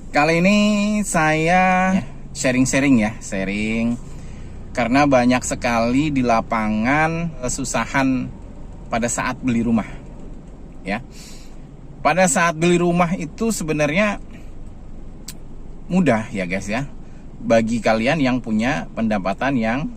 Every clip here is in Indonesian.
Kali ini saya sharing karena banyak sekali di lapangan kesusahan pada saat beli rumah. Ya. Pada saat beli rumah itu sebenarnya mudah ya guys ya. Bagi kalian yang punya pendapatan yang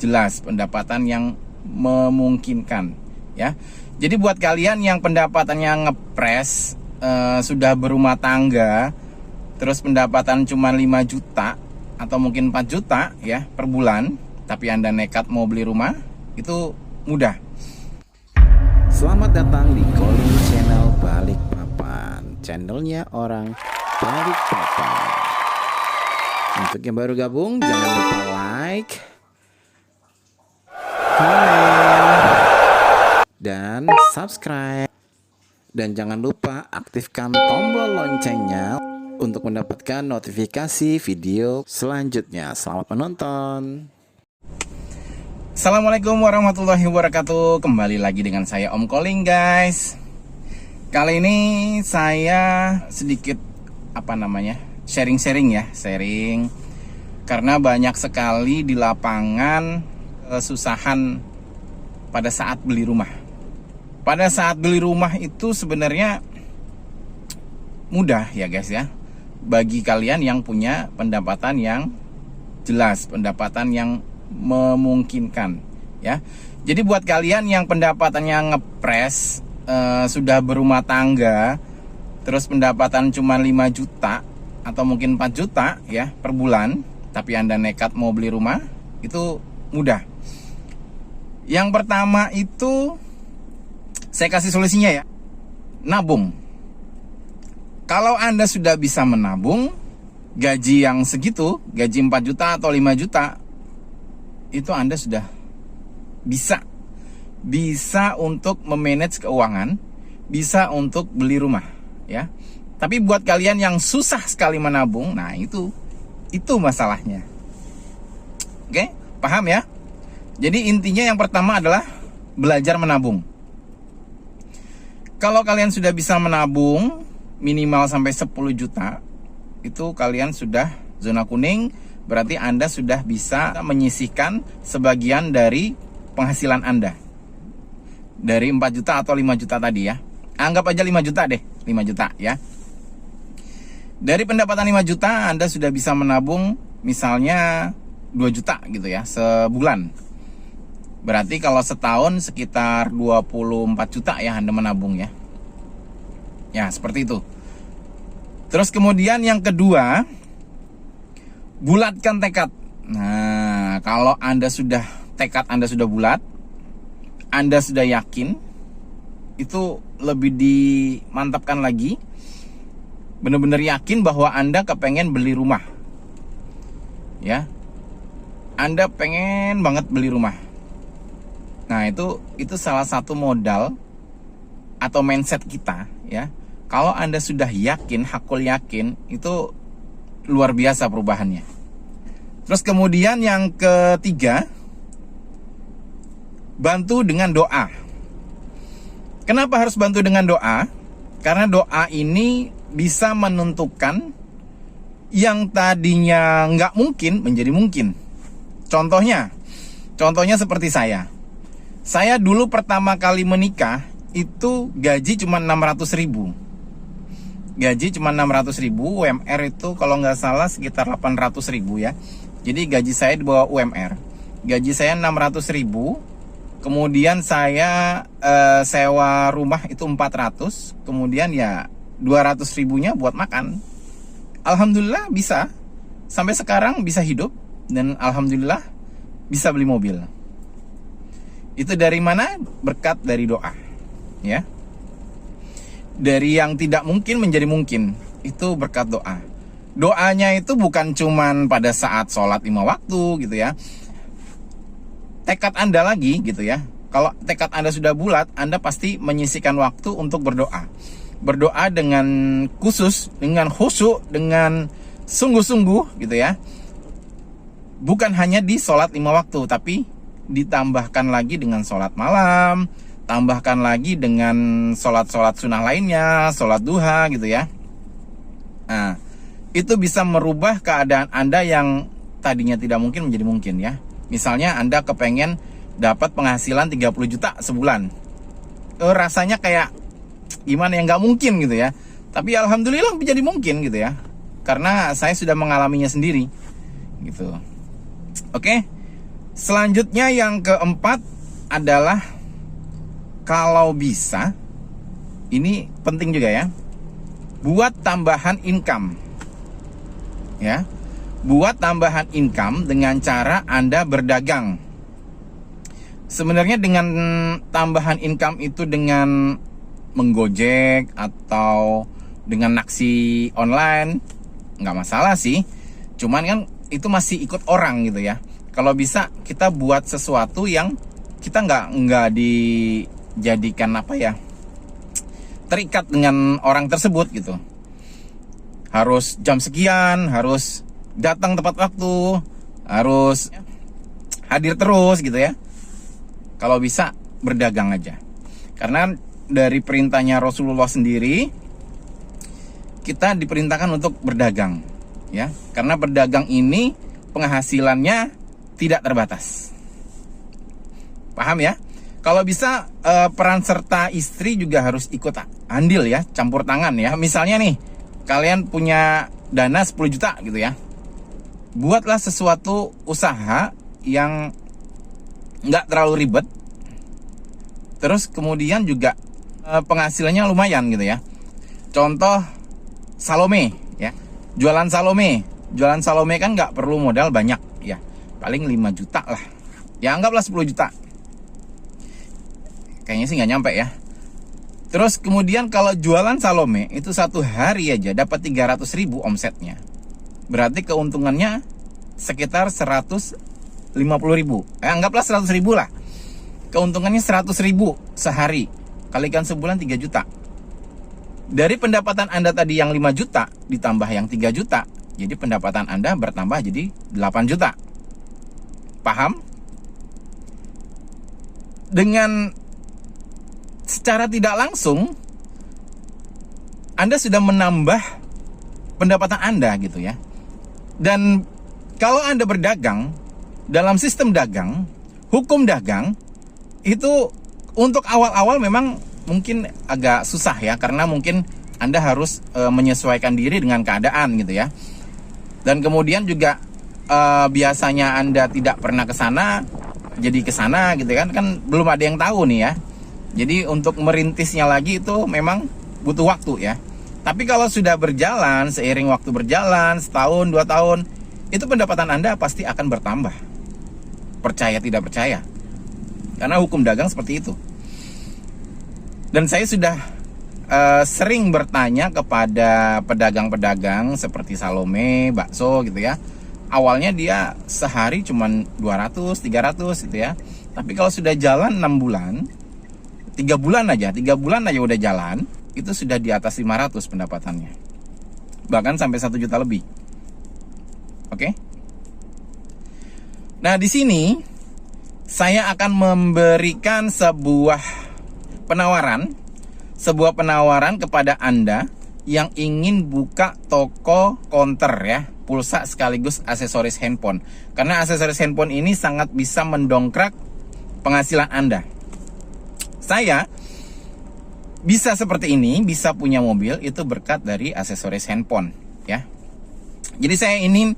jelas, pendapatan yang memungkinkan ya. Jadi buat kalian yang pendapatannya ngepres, sudah berumah tangga, terus pendapatan cuma 5 juta atau mungkin 4 juta ya per bulan, tapi Anda nekat mau beli rumah, itu mudah. Selamat datang di Calling Channel Balikpapan, channelnya orang Balikpapan. Untuk yang baru gabung, jangan lupa like, komen, dan subscribe. Dan jangan lupa aktifkan tombol loncengnya untuk mendapatkan notifikasi video selanjutnya. Selamat menonton. Assalamualaikum warahmatullahi wabarakatuh. Kembali lagi dengan saya Om Calling guys. Kali ini saya sedikit sharing karena banyak sekali di lapangan kesusahan pada saat beli rumah. Pada saat beli rumah itu sebenarnya mudah ya guys ya. Bagi kalian yang punya pendapatan yang jelas, pendapatan yang memungkinkan ya. Jadi buat kalian yang pendapatannya ngepres, sudah berumah tangga, terus pendapatan cuma 5 juta atau mungkin 4 juta ya per bulan, tapi Anda nekat mau beli rumah, itu mudah. Yang pertama itu saya kasih solusinya ya, nabung. Kalau Anda sudah bisa menabung, gaji yang segitu, gaji 4 juta atau 5 juta, itu Anda sudah bisa untuk memanage keuangan, bisa untuk beli rumah ya. Tapi buat kalian yang susah sekali menabung, nah itu masalahnya. Oke, paham ya? Jadi intinya yang pertama adalah belajar menabung. Kalau kalian sudah bisa menabung minimal sampai 10 juta, itu kalian sudah zona kuning, berarti Anda sudah bisa menyisihkan sebagian dari penghasilan Anda. Dari 4 juta atau 5 juta tadi ya. Anggap aja 5 juta deh, 5 juta ya. Dari pendapatan 5 juta Anda sudah bisa menabung misalnya 2 juta gitu ya sebulan. Berarti kalau setahun sekitar 24 juta ya Anda menabung ya. Ya, seperti itu. Terus kemudian yang kedua, bulatkan tekad. Nah, kalau tekad Anda sudah bulat, Anda sudah yakin, itu lebih dimantapkan lagi. Benar-benar yakin bahwa Anda kepengen beli rumah. Ya. Anda pengen banget beli rumah. Nah, itu salah satu modal atau mindset kita ya. Kalau Anda sudah yakin, hakul yakin, itu luar biasa perubahannya. Terus kemudian yang ketiga, bantu dengan doa. Kenapa harus bantu dengan doa? Karena doa ini bisa menentukan yang tadinya nggak mungkin menjadi mungkin. Contohnya seperti saya. Saya dulu pertama kali menikah itu gaji cuma 600 ribu. Gaji cuma 600 ribu, UMR itu kalau nggak salah sekitar 800 ribu ya. Jadi gaji saya di bawah UMR. Gaji saya 600 ribu. Kemudian saya sewa rumah itu 400. Kemudian ya 200 ribunya buat makan. Alhamdulillah bisa. Sampai sekarang bisa hidup. Dan alhamdulillah bisa beli mobil. Itu dari mana? Berkat dari doa ya. Dari yang tidak mungkin menjadi mungkin, itu berkat doa. Doanya itu bukan cuman pada saat sholat 5 waktu gitu ya. Tekad Anda lagi gitu ya. Kalau tekad Anda sudah bulat, Anda pasti menyisihkan waktu untuk berdoa. Berdoa dengan khusus, dengan khusyuk, dengan sungguh-sungguh gitu ya. Bukan hanya di sholat 5 waktu, tapi ditambahkan lagi dengan sholat malam, tambahkan lagi dengan sholat-sholat sunnah lainnya, sholat duha gitu ya. Nah, itu bisa merubah keadaan Anda yang tadinya tidak mungkin menjadi mungkin ya. Misalnya Anda kepengen dapat penghasilan 30 juta sebulan. Rasanya kayak gimana yang nggak mungkin gitu ya. Tapi alhamdulillah menjadi mungkin gitu ya. Karena saya sudah mengalaminya sendiri gitu. Oke. Selanjutnya yang keempat adalah kalau bisa, ini penting juga ya, buat tambahan income. Ya, buat tambahan income dengan cara Anda berdagang. Sebenarnya dengan tambahan income itu dengan menggojek atau dengan naksi online nggak masalah sih. Cuman kan itu masih ikut orang gitu ya. Kalau bisa kita buat sesuatu yang kita nggak dijadikan apa ya, terikat dengan orang tersebut gitu. Harus jam sekian, harus datang tepat waktu, harus hadir terus gitu ya. Kalau bisa berdagang aja. Karena dari perintahnya Rasulullah sendiri, kita diperintahkan untuk berdagang ya. Karena berdagang ini penghasilannya tidak terbatas. Paham ya? Kalau bisa peran serta istri juga harus ikut andil ya, campur tangan ya. Misalnya nih, kalian punya dana 10 juta gitu ya. Buatlah sesuatu usaha yang nggak terlalu ribet. Terus kemudian juga penghasilannya lumayan gitu ya. Contoh Salome ya. Jualan Salome. Jualan Salome kan nggak perlu modal banyak ya. Paling 5 juta lah. Ya anggaplah 10 juta. Kayaknya sih nggak nyampe ya. Terus kemudian kalau jualan Salome itu satu hari aja dapat 300.000 omsetnya. Berarti keuntungannya sekitar 150.000. Anggaplah 100.000 lah. Keuntungannya 100.000 sehari. Kalikan sebulan 3 juta. Dari pendapatan Anda tadi yang 5 juta ditambah yang 3 juta. Jadi pendapatan Anda bertambah jadi 8 juta. Paham? Dengan secara tidak langsung Anda sudah menambah pendapatan Anda gitu ya. Dan kalau Anda berdagang dalam sistem dagang, hukum dagang itu untuk awal-awal memang mungkin agak susah ya, karena mungkin Anda harus menyesuaikan diri dengan keadaan gitu ya. Dan kemudian juga biasanya Anda tidak pernah ke sana, jadi ke sana gitu kan belum ada yang tahu nih ya. Jadi untuk merintisnya lagi itu memang butuh waktu ya. Tapi kalau sudah berjalan, seiring waktu berjalan, setahun, 2 tahun, itu pendapatan Anda pasti akan bertambah. Percaya tidak percaya. Karena hukum dagang seperti itu. Dan saya sudah sering bertanya kepada pedagang-pedagang seperti Salome, bakso gitu ya. Awalnya dia sehari cuman 200, 300 gitu ya. Tapi kalau sudah jalan 6 bulan, 3 bulan aja udah jalan, itu sudah di atas 500 pendapatannya. Bahkan sampai 1 juta lebih. Oke? Nah, di sini saya akan memberikan sebuah penawaran kepada Anda yang ingin buka toko counter ya, pulsa sekaligus aksesoris handphone. Karena aksesoris handphone ini sangat bisa mendongkrak penghasilan Anda. Saya bisa seperti ini, bisa punya mobil itu berkat dari aksesoris handphone ya. Jadi saya ingin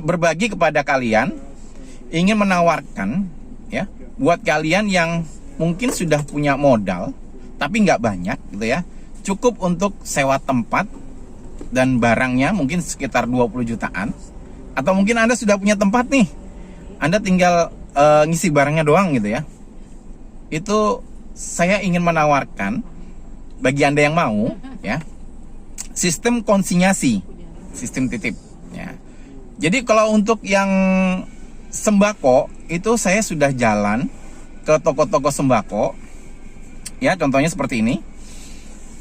berbagi kepada kalian, ingin menawarkan ya buat kalian yang mungkin sudah punya modal tapi nggak banyak gitu ya. Cukup untuk sewa tempat dan barangnya mungkin sekitar 20 jutaan. Atau mungkin Anda sudah punya tempat nih, Anda tinggal ngisi barangnya doang gitu ya. Itu saya ingin menawarkan bagi Anda yang mau ya, sistem konsinyasi, sistem titip ya. Jadi kalau untuk yang sembako itu saya sudah jalan ke toko-toko sembako ya, contohnya seperti ini.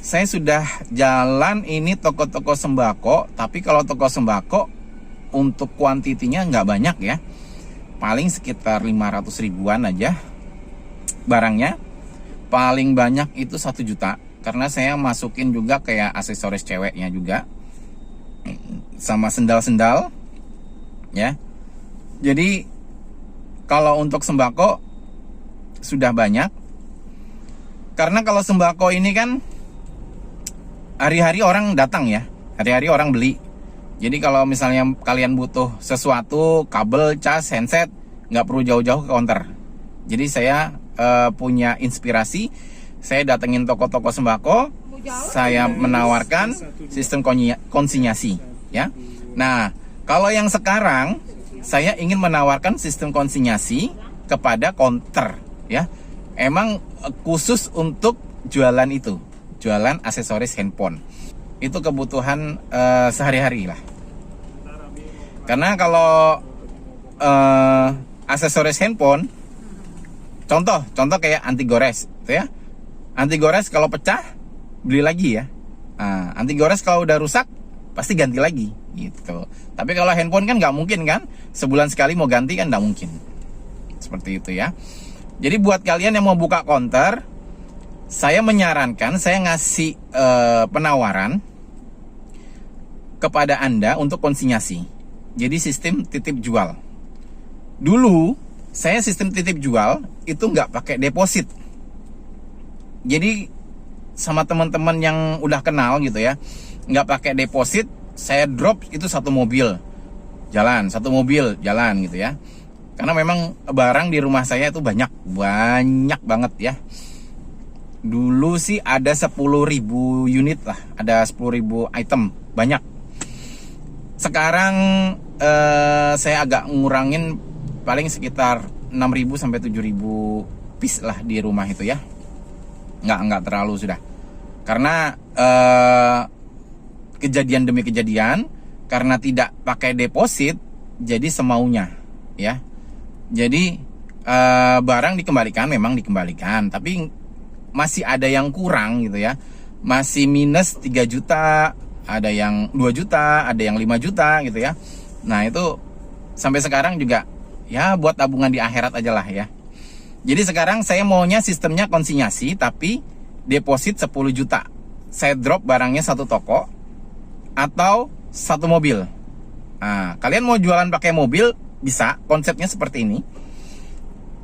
Saya sudah jalan ini toko-toko sembako, tapi kalau toko sembako untuk kuantitinya nggak banyak ya, paling sekitar 500 ribuan aja barangnya. Paling banyak itu 1 juta, karena saya masukin juga kayak aksesoris ceweknya juga. sama sendal-sendal ya. Jadi kalau untuk sembako sudah banyak. Karena kalau sembako ini kan hari-hari orang datang ya, hari-hari orang beli. Jadi kalau misalnya kalian butuh sesuatu, kabel, cas, handset, nggak perlu jauh-jauh ke counter. Jadi saya punya inspirasi, saya datengin toko-toko sembako, saya menawarkan sistem konsinyasi ya. Nah, kalau yang sekarang saya ingin menawarkan sistem konsinyasi kepada counter ya. Emang khusus untuk jualan itu, jualan aksesoris handphone. Itu kebutuhan sehari-hari lah. Karena kalau aksesoris handphone, contoh kayak anti gores, gitu ya. Anti gores kalau pecah beli lagi ya. Anti gores kalau udah rusak pasti ganti lagi, gitu. Tapi kalau handphone kan nggak mungkin kan, sebulan sekali mau ganti kan nggak mungkin. Seperti itu ya. Jadi buat kalian yang mau buka counter, saya menyarankan, saya ngasih penawaran kepada Anda untuk konsinyasi. Jadi sistem titip jual. Dulu saya sistem titip jual itu nggak pakai deposit. Jadi sama teman-teman yang udah kenal gitu ya, nggak pakai deposit, saya drop itu satu mobil jalan gitu ya. Karena memang barang di rumah saya itu banyak banget ya. Dulu sih ada 10.000 unit lah, ada 10.000 item, banyak. Sekarang saya agak ngurangin, paling sekitar 6.000 sampai 7.000 piece lah di rumah itu ya. Nggak terlalu sudah. Karena kejadian demi kejadian, karena tidak pakai deposit, jadi semaunya ya. Jadi barang dikembalikan, memang dikembalikan, tapi masih ada yang kurang gitu ya. Masih minus 3 juta, ada yang 2 juta, ada yang 5 juta gitu ya. Nah itu sampai sekarang juga ya buat tabungan di akhirat aja lah ya. Jadi sekarang saya maunya sistemnya konsinyasi, tapi deposit 10 juta. Saya drop barangnya satu toko atau satu mobil. Nah, kalian mau jualan pakai mobil bisa, konsepnya seperti ini.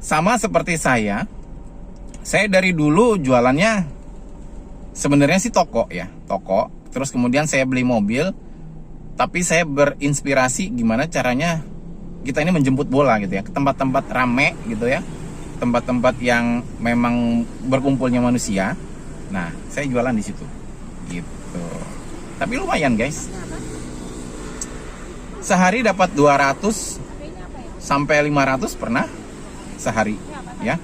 Sama seperti saya dari dulu jualannya sebenarnya sih toko ya, toko. Terus kemudian saya beli mobil, tapi saya berinspirasi gimana caranya kita ini menjemput bola gitu ya, ke tempat-tempat rame gitu ya, tempat-tempat yang memang berkumpulnya manusia. Nah, saya jualan di situ gitu. Tapi lumayan guys, sehari dapat 200 sampai 500 pernah sehari ya.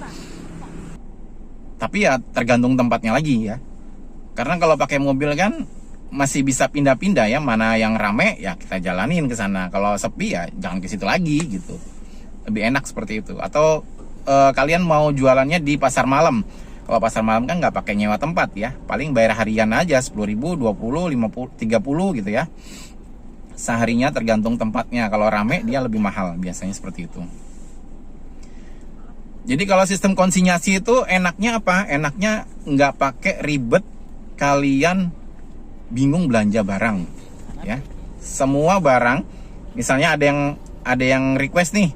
Tapi ya tergantung tempatnya lagi ya. Karena kalau pakai mobil kan masih bisa pindah-pindah ya, mana yang rame ya kita jalanin ke sana. Kalau sepi ya jangan ke situ lagi gitu. Lebih enak seperti itu. Atau kalian mau jualannya di pasar malam. Kalau pasar malam kan nggak pakai nyewa tempat ya. Paling bayar harian aja 10.000, 20, 50, 30 gitu ya. Seharinya tergantung tempatnya. Kalau rame dia lebih mahal, biasanya seperti itu. Jadi kalau sistem konsinyasi itu enaknya apa? Enaknya nggak pakai ribet kalian bingung belanja barang ya. Semua barang, misalnya ada yang request nih,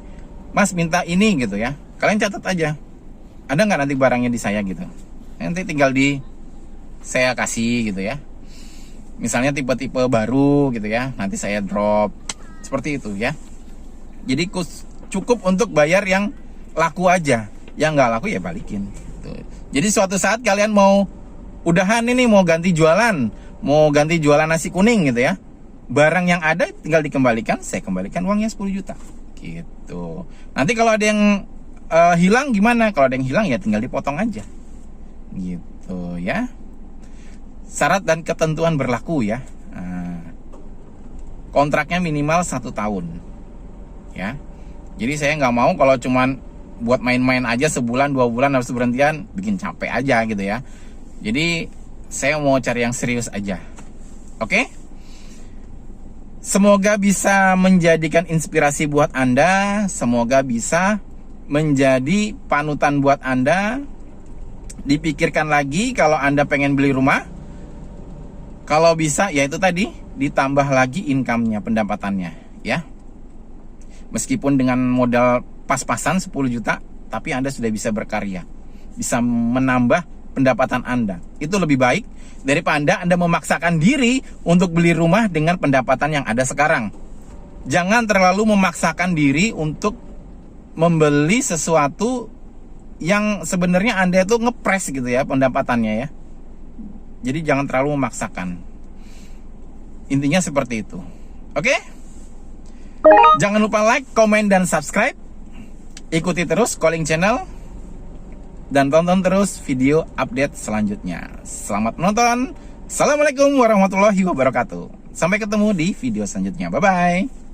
Mas minta ini gitu ya, kalian catat aja, ada nggak nanti barangnya di saya gitu, nanti tinggal saya kasih gitu ya. Misalnya tipe-tipe baru gitu ya, nanti saya drop seperti itu ya. Jadi cukup untuk bayar yang laku aja, yang nggak laku ya balikin gitu. Jadi suatu saat kalian mau udahan ini, mau ganti jualan nasi kuning gitu ya, barang yang ada tinggal dikembalikan, saya kembalikan uangnya 10 juta gitu. Nanti kalau ada yang hilang gimana? Kalau ada yang hilang ya tinggal dipotong aja gitu ya. Syarat dan ketentuan berlaku ya. Kontraknya minimal 1 tahun ya. Jadi saya nggak mau kalau cuman buat main-main aja sebulan 2 bulan habis berhentian, bikin capek aja gitu ya. Jadi saya mau cari yang serius aja. Oke? Semoga bisa menjadikan inspirasi buat Anda. Semoga bisa menjadi panutan buat Anda. Dipikirkan lagi kalau Anda pengen beli rumah. Kalau bisa, ya itu tadi, ditambah lagi income-nya, pendapatannya, ya. Meskipun dengan modal pas-pasan 10 juta, tapi Anda sudah bisa berkarya, bisa menambah pendapatan Anda. Itu lebih baik daripada Anda memaksakan diri untuk beli rumah dengan pendapatan yang ada sekarang. Jangan terlalu memaksakan diri untuk membeli sesuatu yang sebenarnya Anda itu ngepres gitu ya pendapatannya ya. Jadi jangan terlalu memaksakan. Intinya seperti itu. Oke? Jangan lupa like, komen, dan subscribe. Ikuti terus Calling Channel. Dan tonton terus video update selanjutnya. Selamat menonton. Assalamualaikum warahmatullahi wabarakatuh. Sampai ketemu di video selanjutnya. Bye-bye.